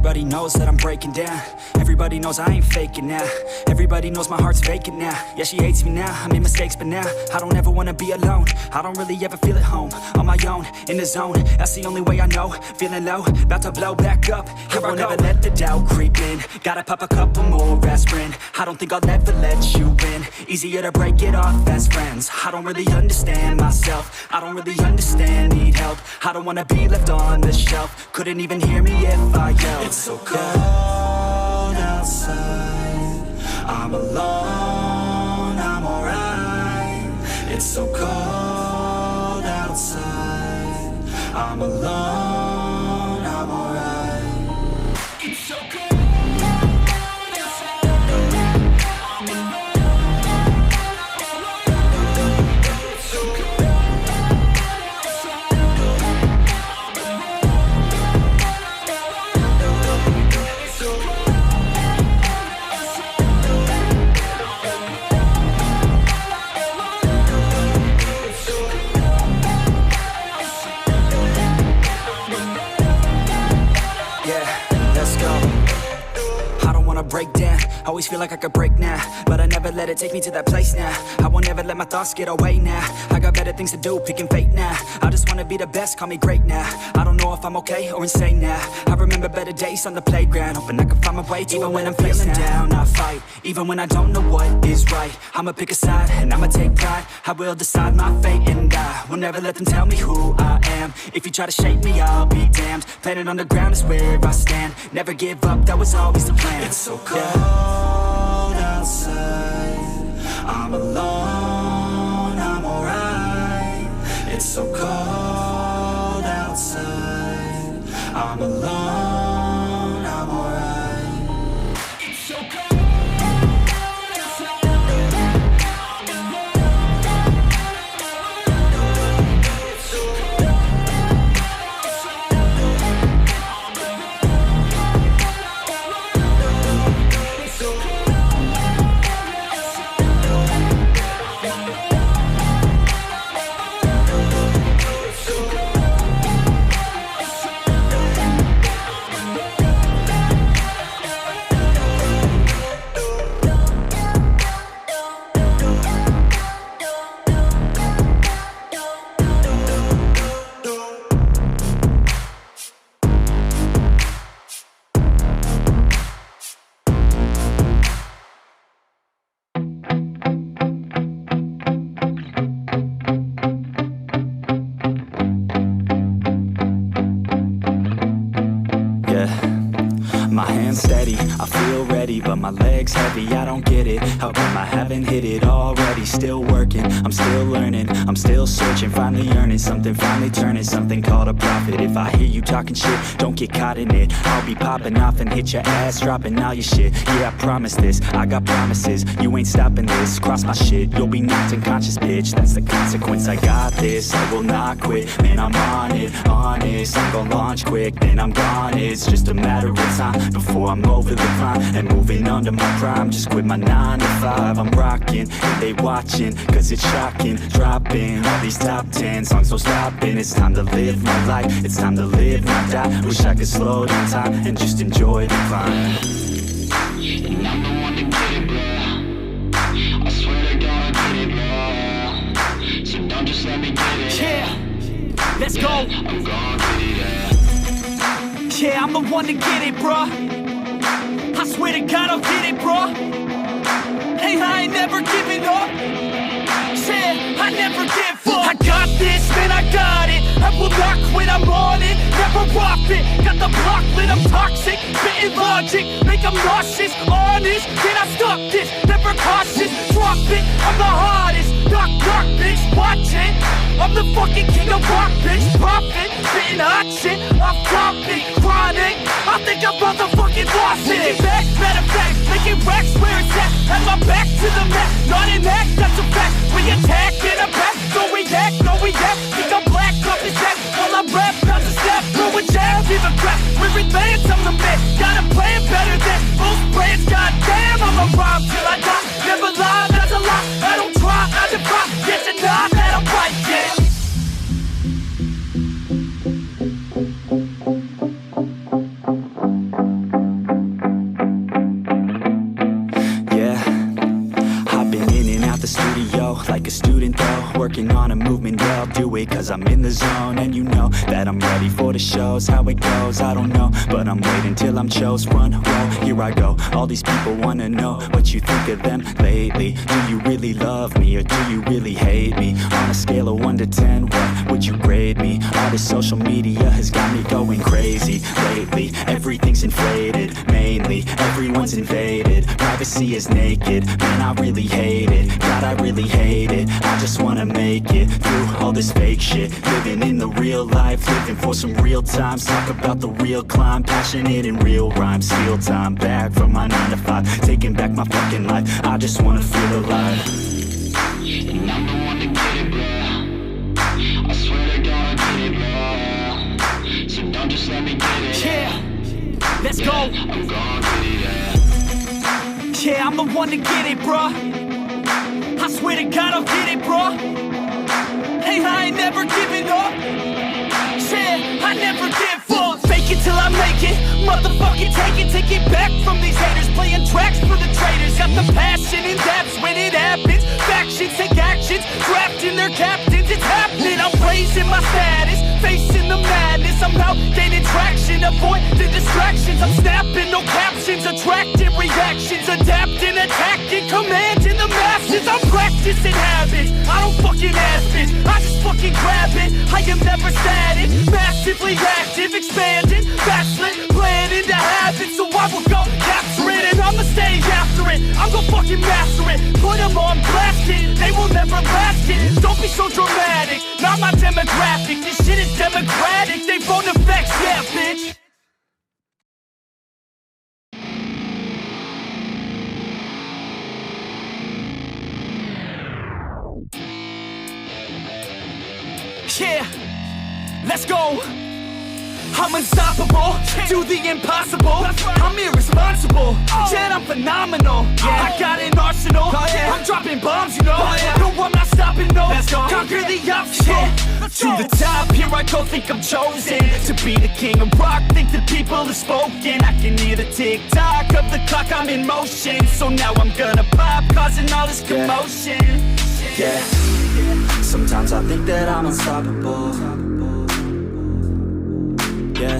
Everybody knows that I'm breaking down. Everybody knows I ain't faking now. Everybody knows my heart's vacant now. Yeah, she hates me now, I made mistakes but now I don't ever wanna be alone. I don't really ever feel at home. On my own, in the zone, that's the only way I know. Feeling low, about to blow back up. Here I won't ever let the doubt creep in. Gotta pop a couple more aspirin. I don't think I'll ever let you in. Easier to break it off as friends. I don't really understand myself. I don't really understand, need help. I don't wanna be left on the shelf. Couldn't even hear me if I yelled. It's so cold outside, I'm alone, I'm alright. It's so cold outside, I'm alone, I'm alright. It's so cold outside, I'm alone. It's so cold outside, break down, always feel like I could break now, but I never let it take me to that place now. I won't ever let my thoughts get away now. I got better things to do, picking fate now. I just wanna be the best, call me great now. I don't know if I'm okay or insane now. I remember better days on the playground, hoping I can find my way to even when I'm feeling down, I fight. Even when I don't know what is right, I'ma pick a side and I'ma take pride. I will decide my fate and I will never let them tell me who I am. If you try to shape me, I'll be damned. Planet on the ground is where I stand. Never give up, that was always the plan. It's so cold outside, I'm alone, I'm alright. It's so cold outside, I'm alone, I'm alright. It's so cold outside, I'm alone. It's so cold outside, my hands steady, I feel ready, but my legs heavy, I don't get it. How come I haven't hit it already? Still working, I'm still learning, I'm still searching, finally earning something, finally turning something called a profit. If I hear you talking shit, don't get caught in it. I'll be popping off and hit your ass, dropping all your shit. Yeah, I promise this, I got promises, you ain't stopping this. Cross my shit, you'll be knocked unconscious, bitch. That's the consequence, I got this, I will not quit. Man, I'm on it, honest, I'm gon' launch quick, then I'm gone. It's just a matter of time before I'm over the climb and moving under my prime. Just quit my 9 to 5, I'm rocking and they watching, cause it's shocking. Dropping all these top 10 songs, so stopping. It's time to live my life, it's time to live, not die. Wish I could slow down time and just enjoy the climb. And I'm the one to get it, bro. I swear to God I get it, bro. So don't just let me get it. Yeah, let's go. I'm gonna get it, yeah, I'm the one to get it, bruh. I swear to God I'll get it, bruh. Hey, I ain't never giving up. Yeah, I never give up. I got this, man, I got it. I will not quit, I'm on it. Never off it. Got the block lit, I'm toxic. Spitting logic, make them nauseous. Honest, can I stop this? Never cautious, drop it. I'm the hardest. Knock, knock, bitch, watch it. I'm the fucking king of rock, bitch. Profit, spitting hot shit. Off topic, chronic. I think I'm motherfucking lost it. Making back, matter of fact, making racks where it's at. Have my back to the mat, not an act, that's a fact. We attack in a back, no react, no react. Think I'm black, up his back. While I rap, not to snap, throw a jab, give a crap. We're advanced, I'm the man. Got a plan better than most brands. Goddamn, I'm a rhyme till I die. Never lie, that's a lie. I don't try, I defy. Yes and nah, that I'm right, yeah. working on a movement, yeah, I'll do it, cause I'm in the zone. And you know that I'm ready for the shows. How it goes, I don't know, but I'm waiting till I'm chose. Front row, here I go. All these people wanna know what you think of them lately. Do you really love me, or do you really hate me? On a scale of 1 to 10, what would you grade me? All this social media has got me going crazy lately. Everything's inflated, mainly everyone's invaded. Privacy is naked, man, I really hate it. God, I really hate it. I just wanna make it through all this fake shit. Living in the real life, living for some real times. Talk about the real climb, passionate in real rhymes. Steal time back from my 9 to 5, taking back my fucking life. I just wanna feel alive. And I'm the one to get it, bro. I swear to God I'll get it, bro. So don't just let me get it. Yeah, let's go. I'm gonna get it, Yeah, I'm the one to get it, bro. I swear to God I'll get it, bro. Hey, I ain't never giving up. Yeah, I never give up. Fake it till I make it. Motherfucking take it back from these haters. Playing tracks for the traitors. Got the passion in depths when it happens. Factions take actions, drafting their captains. It's happening. I'm raising my status, facing the madness. I'm out gaining traction, avoid the distractions. I'm snapping, no captions, attracting reactions, adapting, attacking, commanding the masses. I'm practicing habits, I don't fucking ask bitch, I just fucking grab it. I am never static, massively active, expanding, backslid, planning to have it. So I will go capture it, and I'ma stay after it. I'm gonna fucking master it, put them on blast it. They will never last it, don't be so dramatic. Not my demographic, this shit is democratic. They phone effects, yeah bitch. Yeah, let's go. I'm unstoppable, do the impossible. I'm irresponsible, yet I'm phenomenal. I got an arsenal, I'm dropping bombs, you know. No, I'm not stopping, no. Conquer the obstacle. To the top, here I go, think I'm chosen to be the king of rock, think the people have spoken. I can hear the tick-tock of the clock, I'm in motion. So now I'm gonna pop, causing all this commotion. Yeah, sometimes I think that I'm unstoppable. Yeah,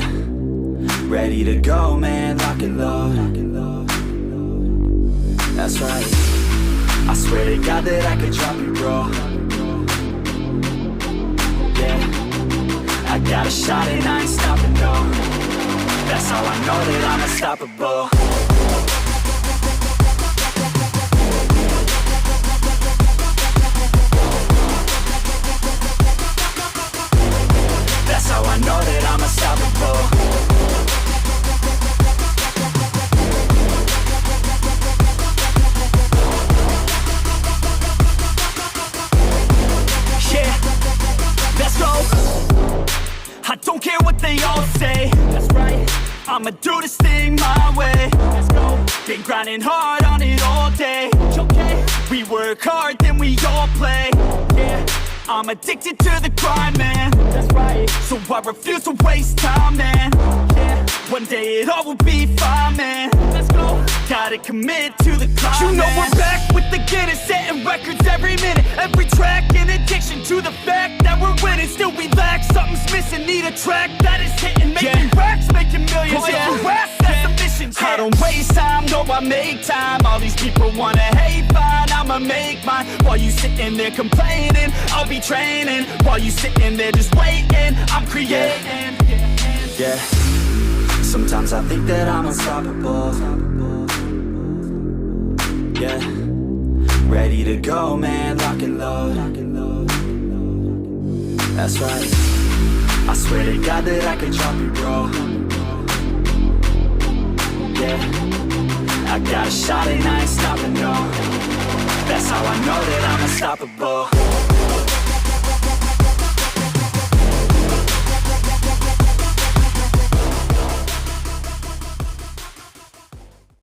ready to go, man, lock and load. That's right, I swear to God that I could drop you, bro. Yeah, I got a shot and I ain't stopping, no. That's how I know that I'm unstoppable. That's how I know that I'm unstoppable. Yeah, let's go. I don't care what they all say. That's right, I'ma do this thing my way. Let's go. Been grinding hard on it all day. Okay, we work hard, then we all play. Yeah, I'm addicted to the grind, man. That's right, so I refuse to waste time, man. Yeah, one day it all will be fine, man. Let's go. Gotta commit to the climb. You know we're back with the Guinness, setting records every minute, every track. In addiction to the fact that we're winning, still we lack something's missing. Need a track that is hitting, making racks, making millions. That's the mission. I don't waste time, no, I make time. All these people wanna hate, fine, I'ma make mine. While you sitting there complaining, I'll be training. While you sitting there just waiting, I'm creating. Yeah, sometimes I think that I'm unstoppable. Yeah, ready to go, man, lock and load. That's right, I swear to God that I could drop you, bro. Yeah, I got a shot and I ain't stopping, no. That's how I know that I'm unstoppable.